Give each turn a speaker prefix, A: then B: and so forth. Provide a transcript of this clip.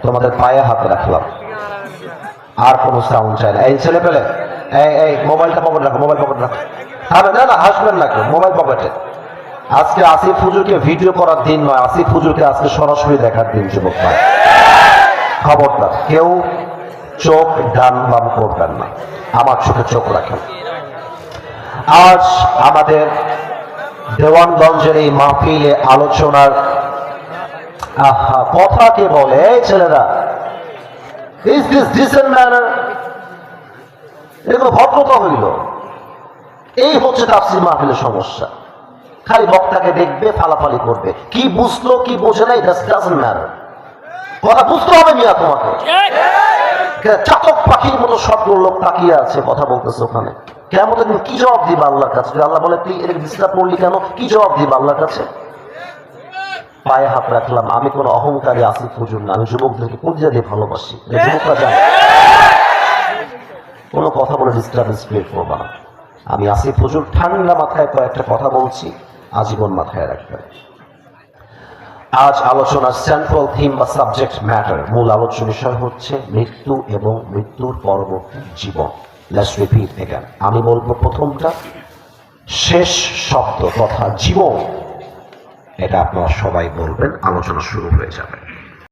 A: তোমাদের পায়ে হাত রাখলাম, আর কোনো সাউন্ড চাই না। এই ছেলে পেলে, এই মোবাইলটা পকেটে রাখো, মোবাইল পকেটে রাখো। না হাসবেন না কেউ, মোবাইল পকেটে। আজকে আসিফ হুজুরকে ভিডিও করার দিন নয়, আসিফ হুজুরকে আজকে সরাসরি দেখার দিন যুবক ভাই। খবরদার কেউ চোখ ডান বাম করবেন না, আমার চোখে চোখ রাখেন। আজ আমাদের দেওয়ানগঞ্জের এই মাহফিলে আলোচনার কথা কে বলে? এই ছেলেরা, ইজ দিস ডিসেন্ট ম্যানার? এগুলো ভদ্রতা হইল? এই হচ্ছে তাফসীর মাহফিলের সমস্যা। খালি বক্তাকে দেখবে, ফালাফালি করবে, কি বুঝলো কি বোঝে নাই, ডাজন্ট ম্যাটার। কথা বুঝতে হবে মিয়া তোমাকে। চাতক পাখির মতো সবগুলো লোক তাকিয়ে আছে, কথা বলতেছে ওখানে। কেমন কি জবাব দিবা আল্লাহর কাছে? আল্লাহ বলে তুই এর ডিস্টার্ব করলি কেন? কি জবাব দিবা আল্লাহর কাছে? পায়ে হাত রাখলাম। আমি কোন অহংকারী আসিফ হুজুর না, আমি যুবকদেরকে কলিজা দিয়ে ভালোবাসি। যুবকরা জানে কোনো কথা বলে ডিস্টার্বেন্স ক্রিয়েট করবা না। আমি আসিফ হুজুর ঠান্ডা মাথায় কয়েকটা কথা বলছি, আজীবন মাথায় রাখবেন। আজ আলোচনার সেন্ট্রাল থিম বা সাবজেক্ট ম্যাটার, মূল আলোচ্য বিষয় হচ্ছে মৃত্যু এবং মৃত্যুর পরবর্তী জীবন। Let's repeat again. আমি বলবো প্রথমটা, শেষ শব্দ তথা জীবন, এটা আপনারা সবাই বলবেন, আলোচনা শুরু হয়ে যাবে।